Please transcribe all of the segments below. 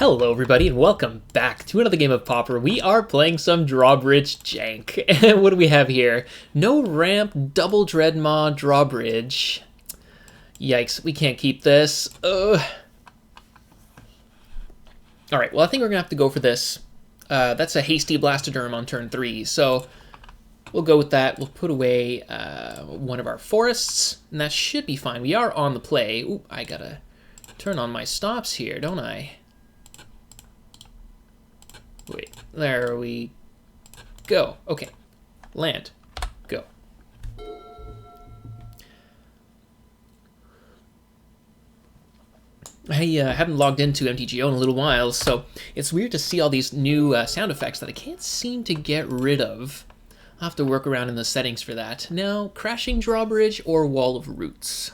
Hello everybody and welcome back to another game of Pauper. We are playing some Drawbridge Jank. And what do we have here? No ramp, double Dreadmaw, Drawbridge. Yikes, we can't keep this. Alright, well I think we're gonna have to go for this. That's a hasty Blastoderm on turn 3, so we'll go with that. We'll put away one of our forests, and that should be fine. We are on the play. Ooh, I gotta turn on my stops here, don't I? Wait, there we go. Okay, land, go. I haven't logged into MTGO in a little while, so it's weird to see all these new sound effects that I can't seem to get rid of. I'll have to work around in the settings for that. Now, crashing Drawbridge or Wall of Roots?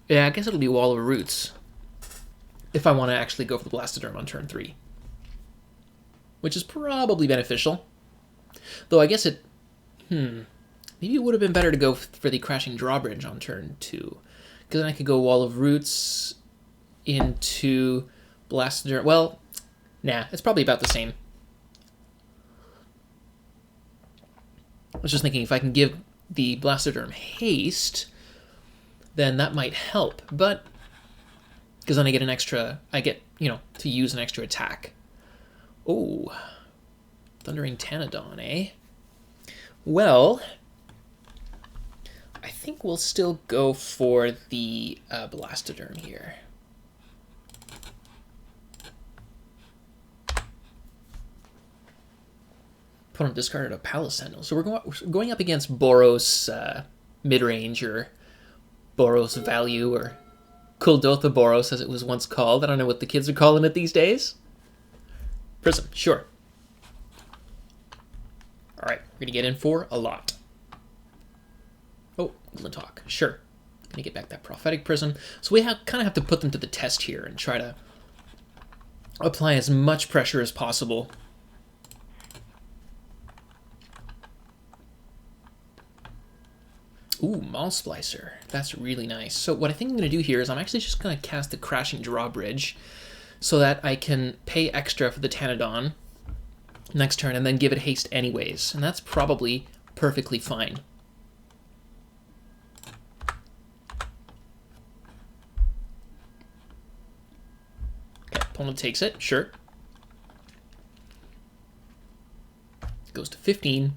Yeah, I guess it'll be Wall of Roots if I want to actually go for the Blastoderm on turn 3. Which is probably beneficial. Though I guess it... maybe it would have been better to go for the Crashing Drawbridge on turn 2. Because then I could go Wall of Roots into Blastoderm. Well, nah, it's probably about the same. I was just thinking if I can give the Blastoderm haste, then that might help. But... because then I get an extra, to use an extra attack. Oh, Thundering Pteranodon, eh? Well, I think we'll still go for the Blastoderm here. Opponent discarded a Palace Sentinel. So we're going up against Boros mid-range, or Boros value, or Kuldotha Boros, as it was once called. I don't know what the kids are calling it these days. Prism, sure. Alright, we're going to get in for a lot. Oh, Glinthawk, sure. Going to get back that Prophetic Prism. So we kind of have to put them to the test here and try to apply as much pressure as possible. Ooh, Maul Splicer. That's really nice. So what I think I'm going to do here is I'm actually just going to cast the Crashing Drawbridge so that I can pay extra for the Pteranodon next turn and then give it haste anyways. And that's probably perfectly fine. Okay, opponent takes it. Sure. Goes to 15.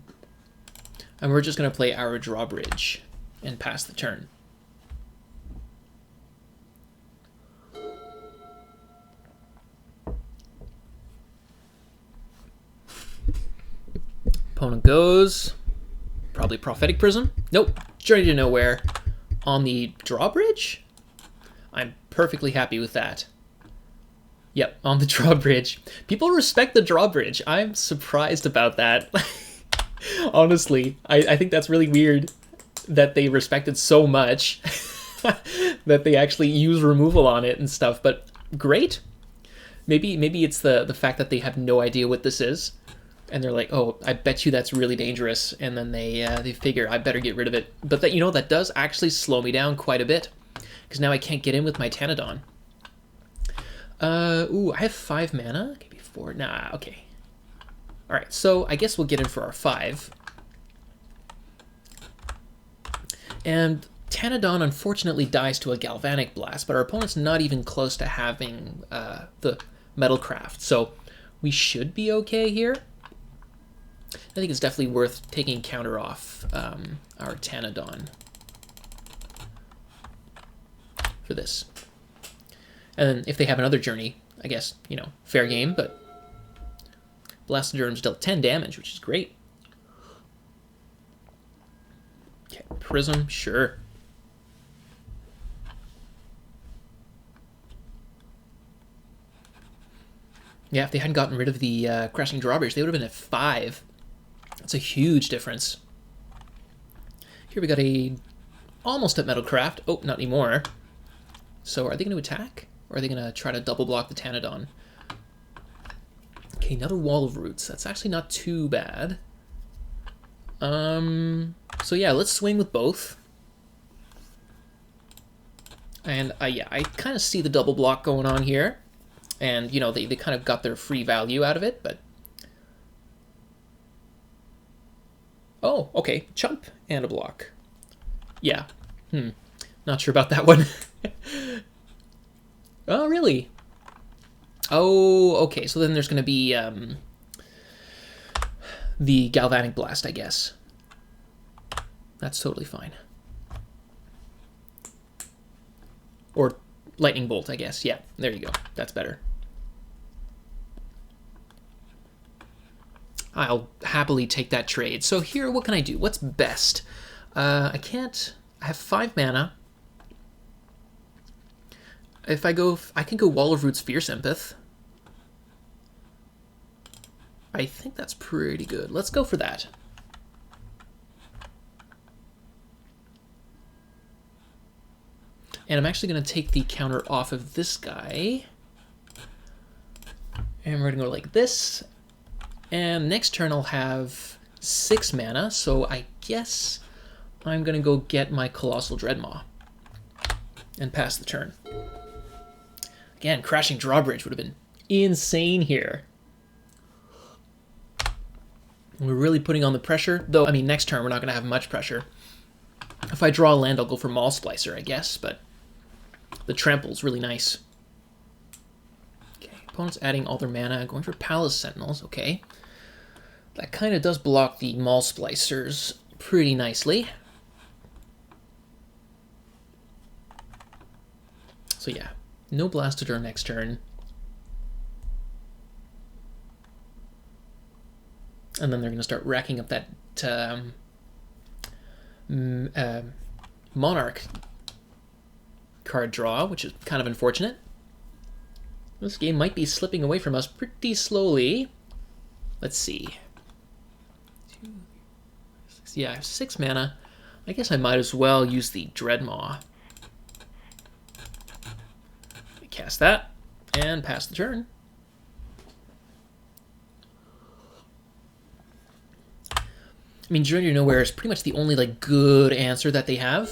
And we're just going to play our Drawbridge and pass the turn. Opponent goes, probably Prophetic Prism. Nope, Journey to Nowhere on the Drawbridge. I'm perfectly happy with that. Yep, on the Drawbridge. People respect the Drawbridge. I'm surprised about that. Honestly, I think that's really weird that they respect it so much that they actually use removal on it and stuff, but great. Maybe it's the fact that they have no idea what this is, and they're like, oh, I bet you that's really dangerous, and then they figure I better get rid of it. But that, that does actually slow me down quite a bit, because now I can't get in with my Pteranodon. Ooh, I have 5 mana? Maybe 4? Nah, okay. Alright, so I guess we'll get in for our 5. And Pteranodon unfortunately dies to a Galvanic Blast, but our opponent's not even close to having the Metalcraft, so we should be okay here. I think it's definitely worth taking counter off our Pteranodon for this. And then if they have another journey, I guess, fair game, but Blastoderm's dealt 10 damage, which is great. Okay, Prism, sure. Yeah, if they hadn't gotten rid of the Crashing Drawbridge, they would have been at 5. That's a huge difference. Here we got a almost at Metalcraft. Oh, not anymore. So are they going to attack? Or are they going to try to double block the Pteranodon? Okay, another Wall of Roots. That's actually not too bad. So yeah, let's swing with both. And yeah, I kind of see the double block going on here. And, you know, they kind of got their free value out of it, but... Oh, okay. Chump and a block. Yeah. Not sure about that one. Oh, really? Oh, okay. So then there's going to be the Galvanic Blast, I guess. That's totally fine. Or Lightning Bolt, I guess. Yeah, there you go. That's better. I'll happily take that trade. So here, what can I do? What's best? I can't... I have 5 mana. If I go... I can go Wall of Roots Fierce Empath. I think that's pretty good. Let's go for that. And I'm actually going to take the counter off of this guy. And we're going to go like this. And next turn I'll have 6 mana, so I guess I'm going to go get my Colossal Dreadmaw and pass the turn. Again, crashing Drawbridge would have been insane here. We're really putting on the pressure, though, I mean, next turn we're not going to have much pressure. If I draw a land, I'll go for Maul Splicer, I guess, but the trample's really nice. Okay, opponent's adding all their mana, going for Palace Sentinels, okay. That kind of does block the Maul Splicers pretty nicely. So yeah, no Blastoderm next turn. And then they're going to start racking up that Monarch card draw, which is kind of unfortunate. This game might be slipping away from us pretty slowly. Let's see. Yeah, I have 6 mana. I guess I might as well use the Dreadmaw. Cast that, and pass the turn. I mean, Journey to Nowhere is pretty much the only, like, good answer that they have.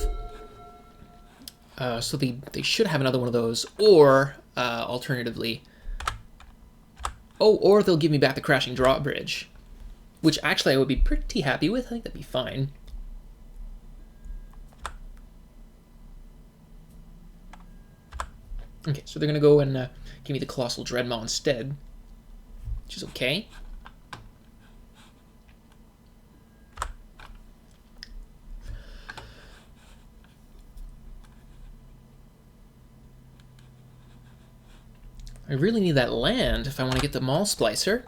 So they should have another one of those, or, alternatively... Oh, or they'll give me back the Crashing Drawbridge. Which actually I would be pretty happy with. I think that'd be fine. Okay, so they're going to go and give me the Colossal Dreadmaw instead. Which is okay. I really need that land if I want to get the Maul Splicer.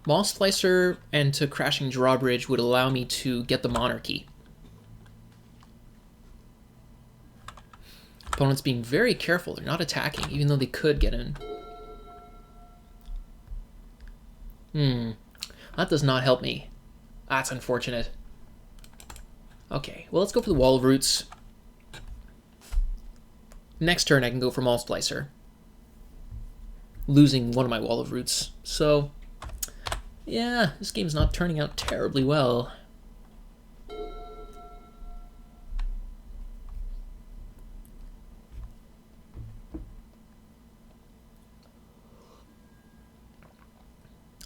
Maul Splicer and to Crashing Drawbridge would allow me to get the Monarchy. Opponent's being very careful. They're not attacking, even though they could get in. That does not help me. That's unfortunate. Okay, well, let's go for the Wall of Roots. Next turn, I can go for Maul Splicer, losing one of my Wall of Roots. So, yeah, this game's not turning out terribly well.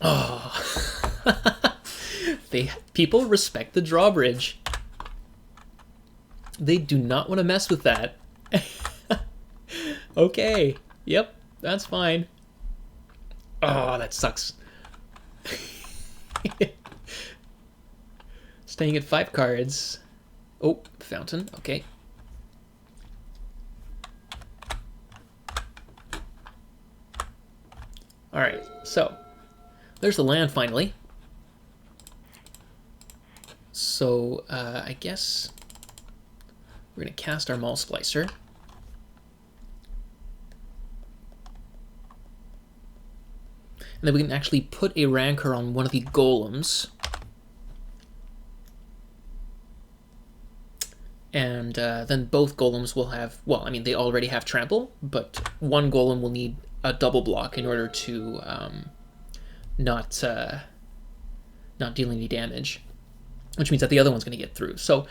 Oh, people respect the Drawbridge. They do not want to mess with that. Okay, yep, that's fine. Oh, that sucks. Staying at 5 cards. Oh, Fountain, okay. Alright, so there's the land finally. So, I guess we're going to cast our Maul Splicer. And then we can actually put a Rancor on one of the golems. And then both golems will have, well, I mean, they already have trample, but one golem will need a double block in order to not deal any damage, which means that the other one's going to get through. So,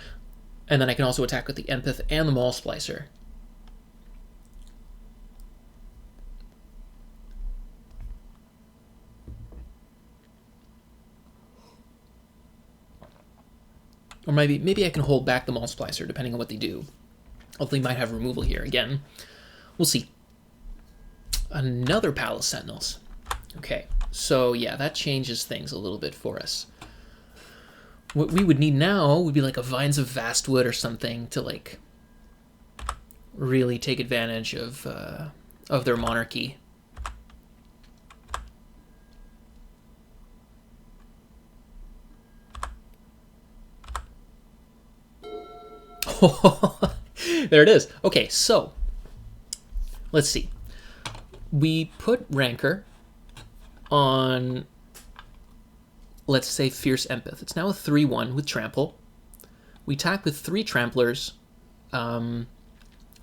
and then I can also attack with the Empath and the Maul Splicer. Or maybe I can hold back the Multiplier depending on what they do. Hopefully might have removal here again. We'll see. Another Palace Sentinels. Okay, so yeah, that changes things a little bit for us. What we would need now would be like a Vines of Vastwood or something to like really take advantage of their monarchy. There it is. Okay, so let's see. We put Rancor on, let's say, Fierce Empath. It's now a 3-1 with Trample. We attack with 3 Tramplers.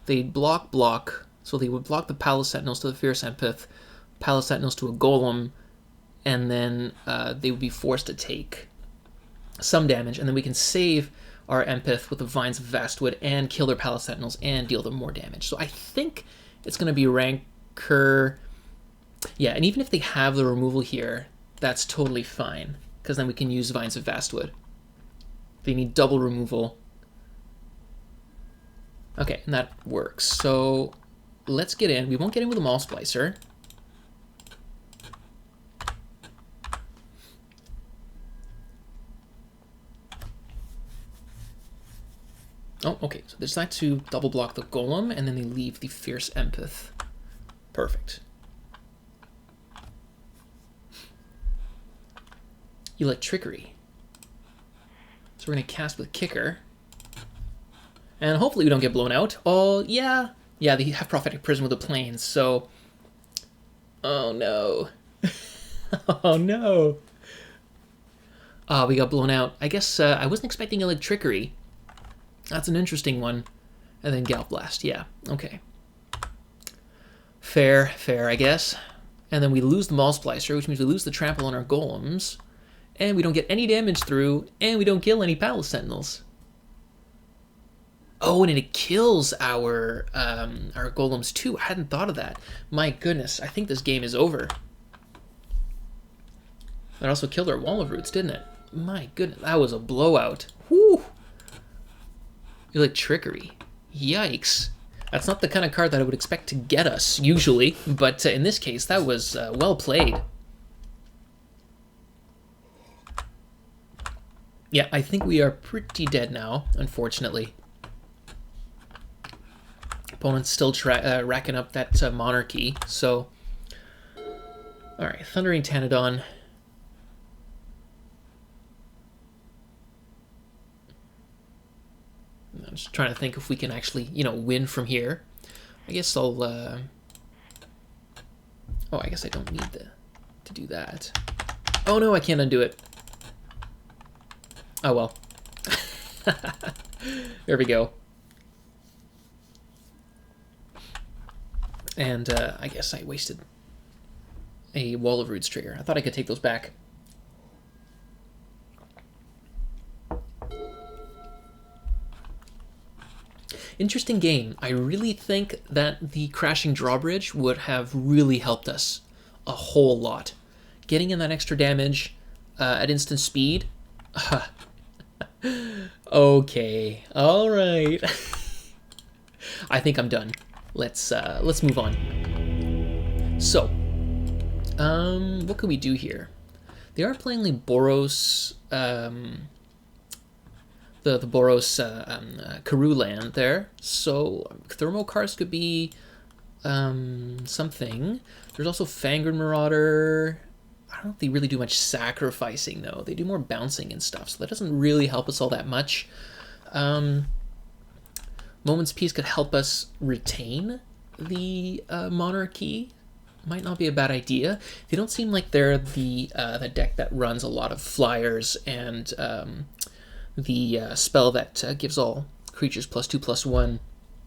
They block, so they would block the Palace Sentinels to the Fierce Empath, Palace Sentinels to a Golem, and then they would be forced to take some damage, and then we can save our Empath with the Vines of Vastwood and kill their Palace Sentinels and deal them more damage. So I think it's going to be Rancor. Yeah, and even if they have the removal here, that's totally fine, because then we can use Vines of Vastwood. They need double removal. Okay, and that works. So let's get in. We won't get in with a Maul Splicer. Oh, okay, so they decide to double block the Golem, and then they leave the Fierce Empath. Perfect. Electrickery. So we're going to cast with Kicker. And hopefully we don't get blown out. Oh, yeah. Yeah, they have Prophetic Prism with the Plains, so... Oh, no. Oh, no. Oh, we got blown out. I guess I wasn't expecting Electrickery. That's an interesting one. And then Gout Blast, yeah, okay. Fair, I guess. And then we lose the Maul Splicer, which means we lose the Trample on our Golems. And we don't get any damage through, and we don't kill any Palace Sentinels. Oh, and it kills our Golems too. I hadn't thought of that. My goodness, I think this game is over. That also killed our Wall of Roots, didn't it? My goodness, that was a blowout. Whew! Electrickery. Yikes. That's not the kind of card that I would expect to get us, usually, but in this case, that was well played. Yeah, I think we are pretty dead now, unfortunately. Opponent's still racking up that monarchy, so... Alright, Thundering Pteranodon. I'm just trying to think if we can actually, win from here. I guess I'll... Oh, I guess I don't need to do that. Oh no, I can't undo it. Oh well. There we go. And I guess I wasted a Wall of Roots trigger. I thought I could take those back. Interesting game. I really think that the crashing Drawbridge would have really helped us a whole lot. Getting in that extra damage at instant speed. Okay. All right. I think I'm done. Let's move on. So, what can we do here? They are playing like Boros, the Boros Karoo land there. So Thermokarst could be something. There's also Fangren Marauder. I don't know if they really do much sacrificing though. They do more bouncing and stuff, so that doesn't really help us all that much. Moment's Peace could help us retain the monarchy. Might not be a bad idea. They don't seem like they're the deck that runs a lot of flyers and the spell that gives all creatures +2/+1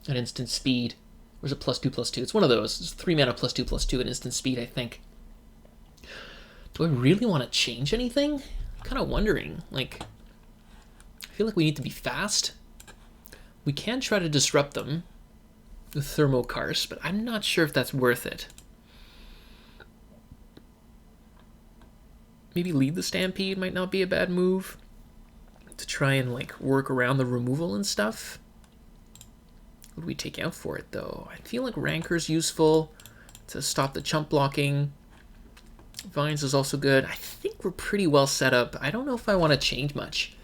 at instant speed. Or is it +2/+2? It's one of those. It's 3 mana +2/+2 at instant speed, I think. Do I really want to change anything? I'm kind of wondering. Like, I feel like we need to be fast. We can try to disrupt them with Thermokarst, but I'm not sure if that's worth it. Maybe lead the Stampede might not be a bad move. to try and like work around the removal and stuff. What do we take out for it though? I feel like Rancor's useful to stop the chump blocking. Vines is also good. I think we're pretty well set up. I don't know if I want to change much.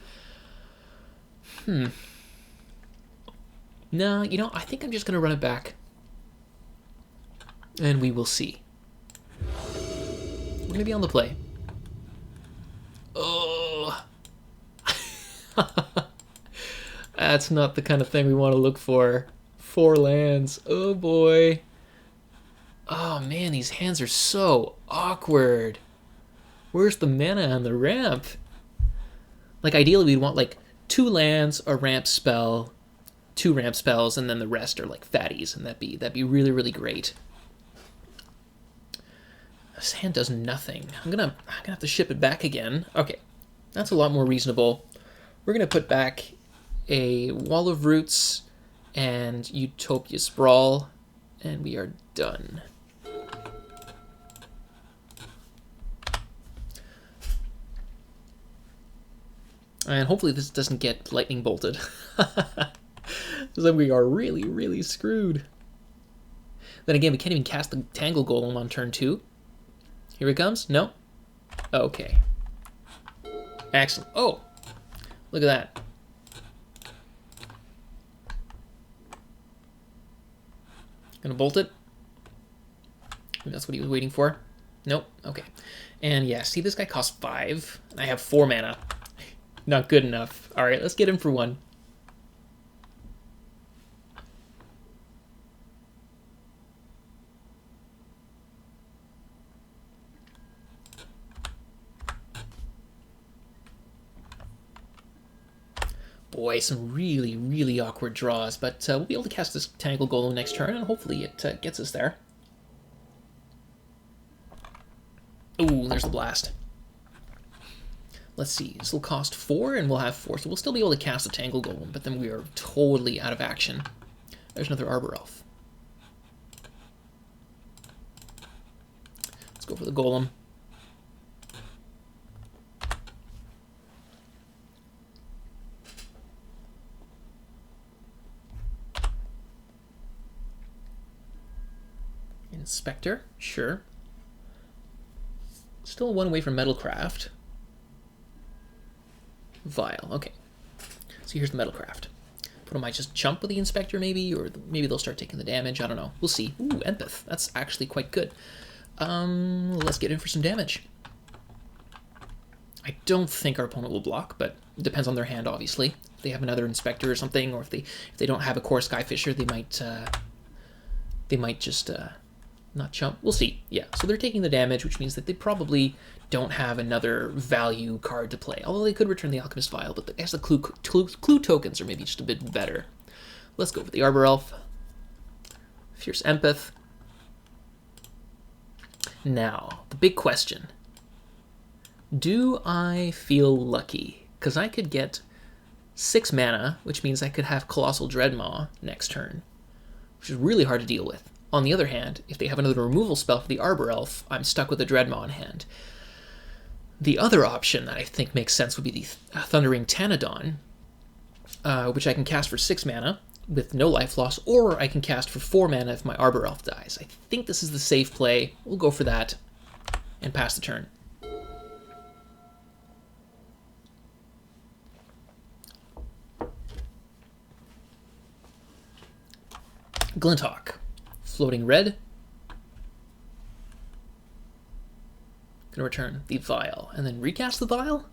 No, you know, I think I'm just going to run it back. And we will see. We're going to be on the play. Oh. That's not the kind of thing we want to look for. 4 lands. Oh boy. Oh man, these hands are so awkward. Where's the mana on the ramp? Like ideally we'd want like 2 lands, a ramp spell, 2 ramp spells, and then the rest are like fatties, and that'd be really, really great. This hand does nothing. I'm gonna have to ship it back again. Okay, that's a lot more reasonable. We're gonna put back a Wall of Roots and Utopia Sprawl, and we are done. And hopefully this doesn't get lightning bolted. Because then we are really, really screwed. Then again, we can't even cast the Tangle Golem on turn 2. Here it comes. No? Okay. Excellent. Oh! Look at that. Gonna bolt it. Maybe that's what he was waiting for. Nope. Okay. And yeah, see, this guy costs 5. And I have 4 mana. Not good enough. Alright, let's get him for 1. Boy, some really, really awkward draws, but we'll be able to cast this Tangle Golem next turn, and hopefully it gets us there. Ooh, there's the blast. Let's see, this will cost 4, and we'll have 4, so we'll still be able to cast the Tangle Golem, but then we are totally out of action. There's another Arbor Elf. Let's go for the Golem. Inspector, sure. Still 1 away from Metalcraft. Vial, okay. So here's the Metalcraft. But I might just jump with the Inspector maybe, or maybe they'll start taking the damage, I don't know. We'll see. Ooh, Empath, that's actually quite good. Let's get in for some damage. I don't think our opponent will block, but it depends on their hand, obviously. If they have another Inspector or something, or if they don't have a core Skyfisher, they might just not chump. We'll see. Yeah, so they're taking the damage, which means that they probably don't have another value card to play. Although they could return the Alchemist Vial, but I guess the clue tokens are maybe just a bit better. Let's go for the Arbor Elf. Fierce Empath. Now, the big question. Do I feel lucky? Because I could get 6 mana, which means I could have Colossal Dreadmaw next turn, which is really hard to deal with. On the other hand, if they have another removal spell for the Arbor Elf, I'm stuck with a Dreadmaw in hand. The other option that I think makes sense would be the Thundering Tanadon, which I can cast for 6 mana with no life loss, or I can cast for 4 mana if my Arbor Elf dies. I think this is the safe play. We'll go for that and pass the turn. Glinthawk. Floating red. Gonna return the Vial and then recast the Vial.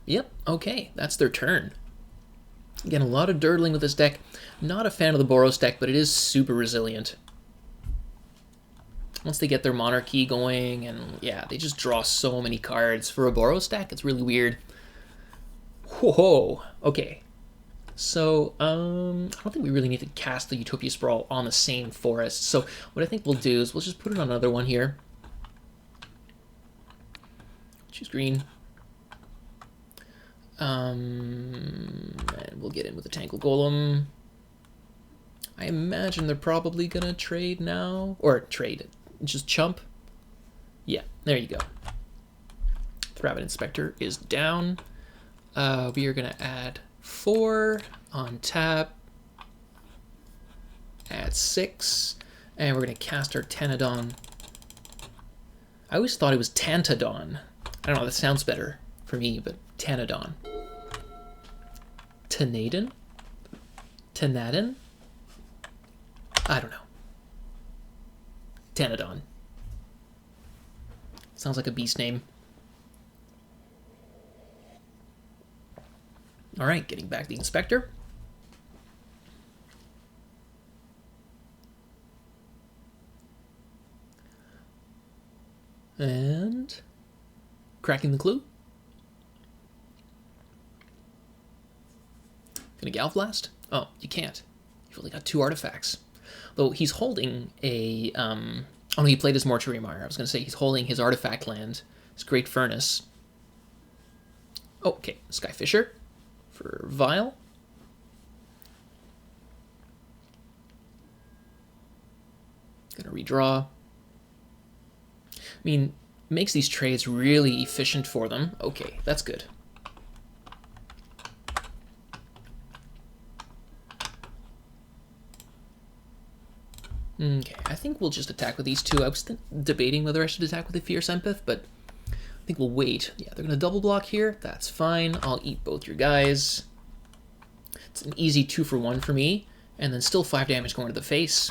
Yep, okay, that's their turn. Again, a lot of durdling with this deck. Not a fan of the Boros deck, but it is super resilient. Once they get their Monarchy going, and yeah, they just draw so many cards. For a Boros deck, it's really weird. Whoa, okay. So, I don't think we really need to cast the Utopia Sprawl on the same forest. So, what I think we'll do is we'll just put it on another one here. Choose green. And we'll get in with the Tangle Golem. I imagine they're probably gonna trade now. Or trade. Just chump. Yeah, there you go. Thrabbit Inspector is down. we are going to add 4 on tap, add 6, and we're going to cast our Tanadon. I always thought it was Tantadon. I don't know, that sounds better for me, but Tanadon. Tanadon? Tanadon? I don't know. Tanadon. Sounds like a beast name. All right, getting back the Inspector. And cracking the clue. Gonna Gal Blast? Oh, you can't. You've only got 2 artifacts. Though he's holding a, oh no, he played his Mortuary Mire. I was gonna say he's holding his artifact land, his Great Furnace. Oh, okay, Skyfisher for Vial. Gonna redraw. I mean, makes these trades really efficient for them. Okay, that's good. Okay, I think we'll just attack with these 2. I was debating whether I should attack with the Fierce Empath, but I think we'll wait. Yeah, they're going to double block here. That's fine. I'll eat both your guys. It's an easy 2-for-1 for me, and then still 5 damage going to the face.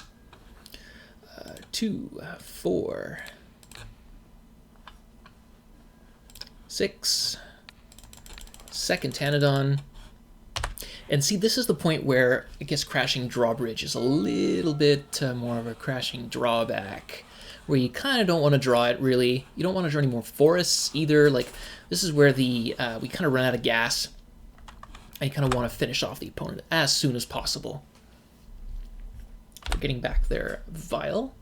2, 4, 6. Second Tanadon. And see, this is the point where I guess crashing Drawbridge is a little bit more of a crashing drawback, where you kind of don't want to draw it, really. You don't want to draw any more forests either. Like, this is where the we kind of run out of gas. And you kind of want to finish off the opponent as soon as possible. We're getting back their Vial.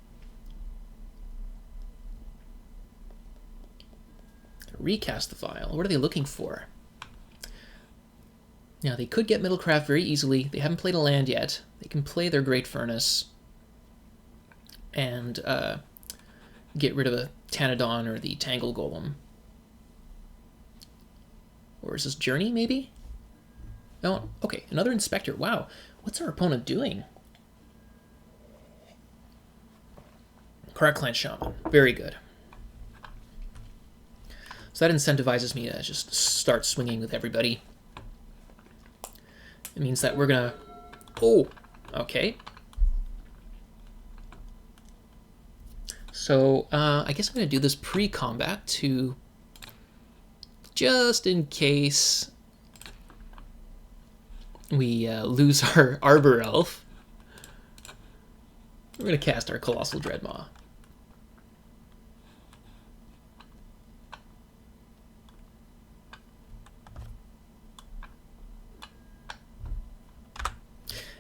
Recast the Vial. What are they looking for? Now, they could get Middlecraft very easily. They haven't played a land yet. They can play their Great Furnace and get rid of a Tanadon or the Tangle Golem. Or is this Journey, maybe? No, okay, another Inspector. Wow, what's our opponent doing? Karak Clan Shaman. Very good. So that incentivizes me to just start swinging with everybody. It means that we're gonna... Oh, okay. So, I guess I'm gonna do this pre-combat to... Just in case we lose our Arbor Elf. We're gonna cast our Colossal Dreadmaw.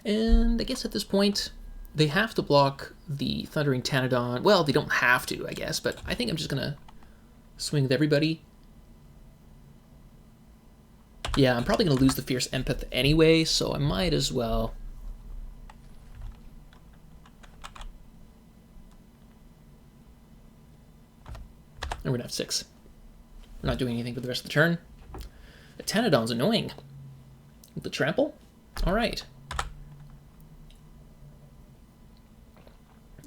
And I guess at this point, they have to block the Thundering Tanadon. Well, they don't have to, I guess, but I think I'm just going to swing with everybody. Yeah, I'm probably going to lose the Fierce Empath anyway, so I might as well. And we're going to have 6. We're not doing anything for the rest of the turn. The Tanadon's annoying. With the trample? All right.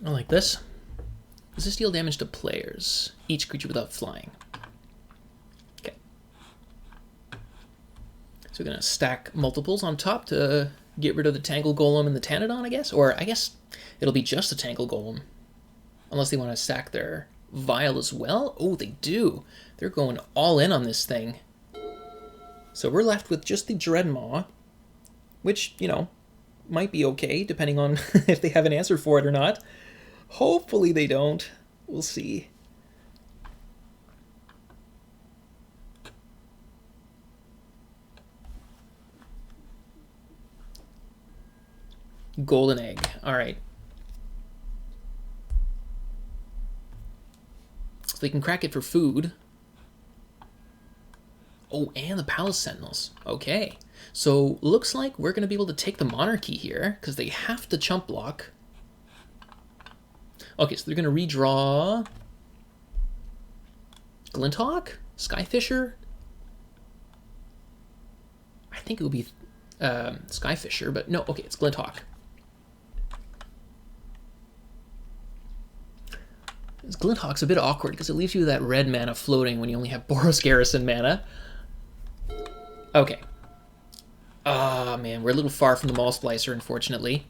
I like this. Does this deal damage to players? Each creature without flying. Okay. So we're going to stack multiples on top to get rid of the Tangle Golem and the Tanadon, I guess? Or I guess it'll be just the Tangle Golem. Unless they want to stack their Vial as well. Oh, they do. They're going all in on this thing. So we're left with just the Dreadmaw, which, you know, might be okay, depending on if they have an answer for it or not. Hopefully they don't. We'll see. Golden Egg. All right. So they can crack it for food. Oh, and the Palace Sentinels. Okay. So looks like we're going to be able to take the Monarchy here, because they have to chump block. Okay, so they're going to redraw Glinthawk, Skyfisher. think it would be Skyfisher, but no, okay, it's Glinthawk. Glinthawk's a bit awkward because it leaves you with that red mana floating when you only have Boros Garrison mana. Okay. Ah, man, we're a little far from the Maul Splicer, unfortunately.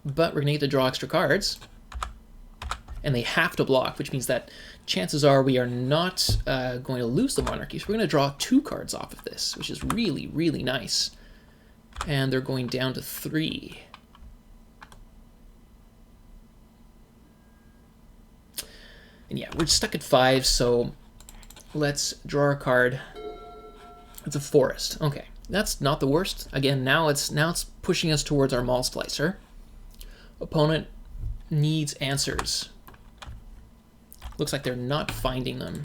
But we're going to get to draw extra cards. And they have to block, which means that chances are we are not going to lose the Monarchy. So we're going to draw 2 cards off of this, which is really, really nice. And they're going down to 3. And yeah, we're stuck at 5, so let's draw a card. It's a Forest. Okay, that's not the worst. Again, now it's pushing us towards our Maul Splicer. Opponent needs answers. Looks like they're not finding them.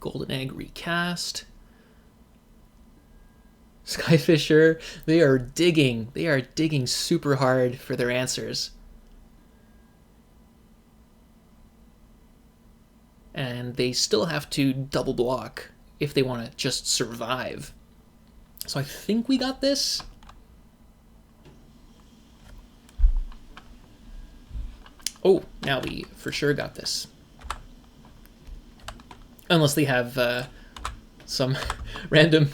Golden Egg recast. Skyfisher, they are digging super hard for their answers. And they still have to double block if they want to just survive. So I think we got this. Oh, now we for sure got this. Unless they have some random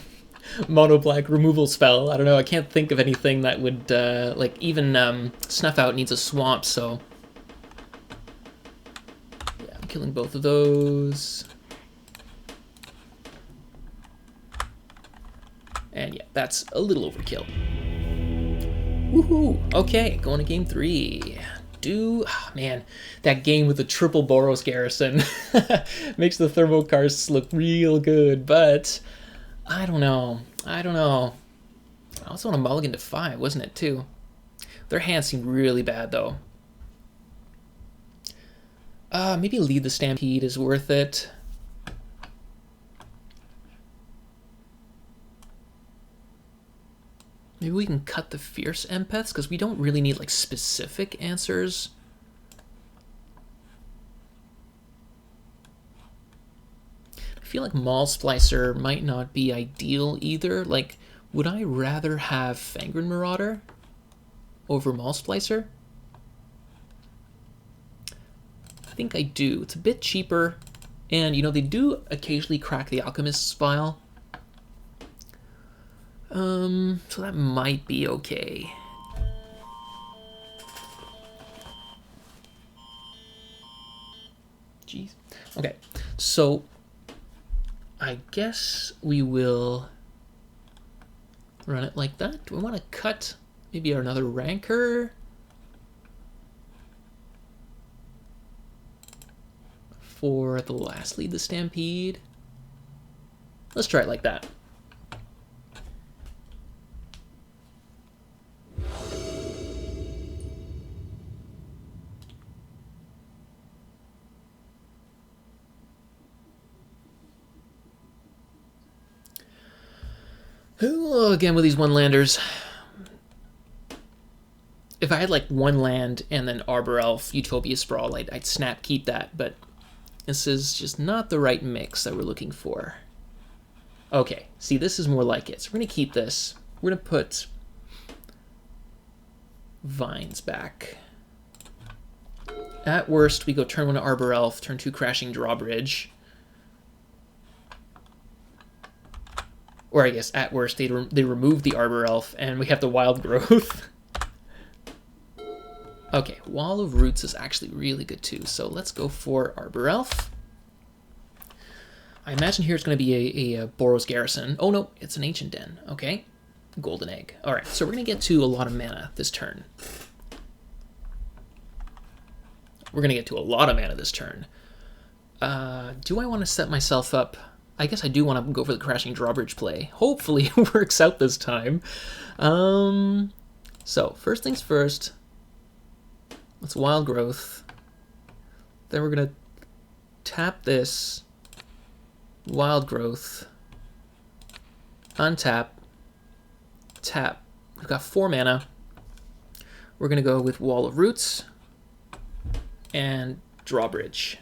mono black removal spell. I don't know, I can't think of anything that would, like, even Snuff Out needs a swamp, so... yeah, I'm killing both of those. And yeah, that's a little overkill. Woohoo! Okay, going to game 3. Man, that game with the triple Boros Garrison makes the Thermokarsts look real good, but... I don't know. I also want to mulligan to 5, wasn't it, too? Their hands seem really bad, though. Maybe Lead the Stampede is worth it. Maybe we can cut the Fierce Empaths, because we don't really need, like, specific answers. I feel like Maul Splicer might not be ideal either. Like, would I rather have Fangren Marauder over Maul Splicer? I think I do. It's a bit cheaper, and, you know, they do occasionally crack the Alchemist's Vial. So that might be okay. Jeez. Okay, so I guess we will run it like that. Do we want to cut maybe another Rancor? For the last Lead the Stampede? Let's try it like that. Again with these one-landers. If I had like one land and then Arbor Elf, Utopia Sprawl, I'd snap keep that, but this is just not the right mix that we're looking for. Okay, see, this is more like it. So we're going to keep this. We're going to put Vines back. At worst, we go turn 1 to Arbor Elf, turn 2 Crashing Drawbridge. Or I guess at worst, they remove the Arbor Elf, and we have the Wild Growth. Okay, Wall of Roots is actually really good too, so let's go for Arbor Elf. I imagine here it's going to be a Boros Garrison. Oh no, it's an Ancient Den. Okay, Golden Egg. All right, so we're going to get to a lot of mana this turn. We're going to get to a lot of mana this turn. Do I want to set myself up? I guess I do want to go for the Crashing Drawbridge play. Hopefully it works out this time. So, first things first. Let's Wild Growth. Then we're going to tap this. Wild Growth. Untap. Tap. We've got 4 mana. We're going to go with Wall of Roots and Drawbridge.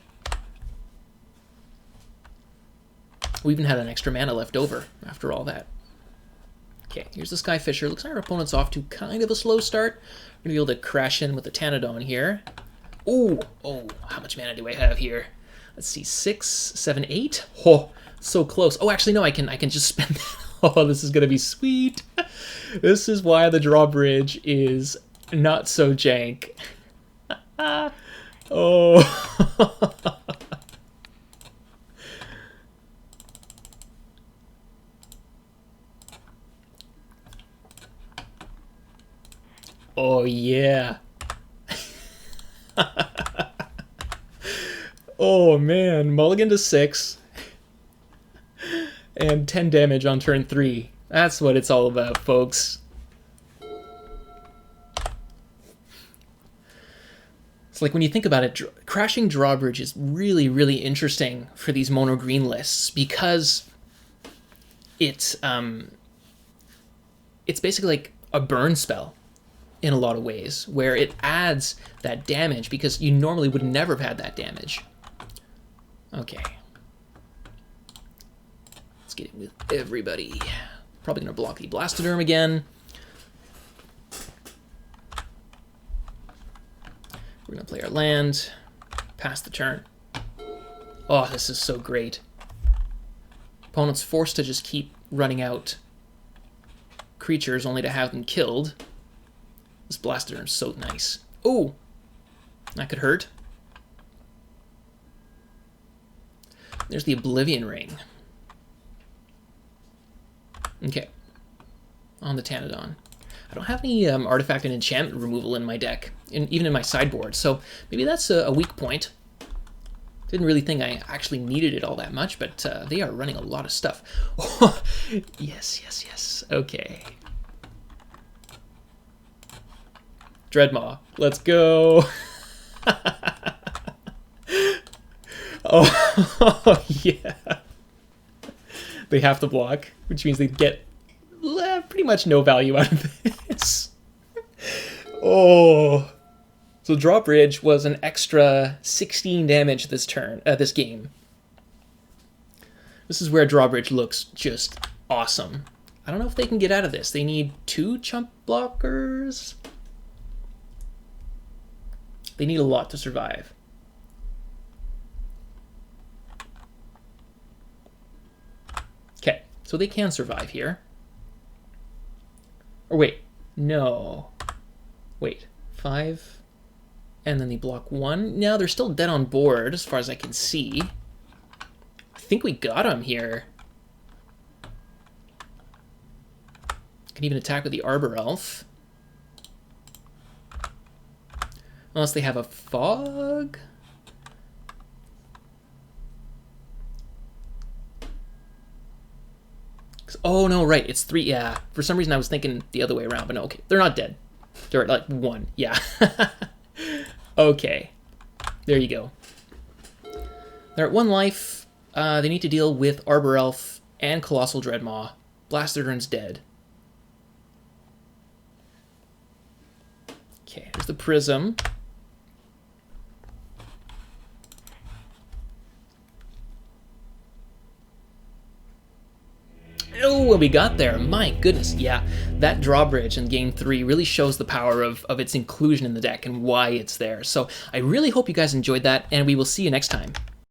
We even had an extra mana left over after all that. Okay, here's the Sky Fisher. Looks like our opponent's off to kind of a slow start. We're going to be able to crash in with the Tanadon here. Ooh, oh, how much mana do I have here? Let's see, 6, 7, 8. Oh, so close. Oh, actually, no, I can just spend that. Oh, this is going to be sweet. This is why the Drawbridge is not so jank. Oh. Oh, yeah. Oh, man. Mulligan to 6. And 10 damage on turn 3. That's what it's all about, folks. It's like when you think about it, crashing Drawbridge is really, really interesting for these mono green lists because it's basically like a burn spell in a lot of ways, where it adds that damage because you normally would never have had that damage. Okay. Let's get it with everybody. Probably gonna block the Blastoderm again. We're gonna play our land, pass the turn. Oh, this is so great. Opponent's forced to just keep running out creatures only to have them killed. This Blastoderm's so nice. Oh, that could hurt. There's the Oblivion Ring. Okay, on the Tanadon. I don't have any artifact and enchantment removal in my deck, even in my sideboard, so maybe that's a weak point. Didn't really think I actually needed it all that much, but they are running a lot of stuff. Oh, yes, yes, yes. Okay. Dreadmaw, let's go. Oh, yeah. They have to block, which means they get pretty much no value out of this. Oh. So Drawbridge was an extra 16 damage this turn, this game. This is where Drawbridge looks just awesome. I don't know if they can get out of this. They need 2 chump blockers. They need a lot to survive. Okay, so they can survive here. Or wait, no. Wait, 5, and then they block 1. No, they're still dead on board as far as I can see. I think we got them here. Can even attack with the Arbor Elf. Unless they have a fog? Oh, no, right, it's 3, yeah. For some reason I was thinking the other way around, but no, okay. They're not dead. They're at, like, 1, yeah. Okay. There you go. They're at 1 life. They need to deal with Arbor Elf and Colossal Dreadmaw. Blastoderm's dead. Okay, there's the Prism. Oh, what we got there. My goodness. Yeah, that Drawbridge in Game 3 really shows the power of its inclusion in the deck and why it's there. So I really hope you guys enjoyed that, and we will see you next time.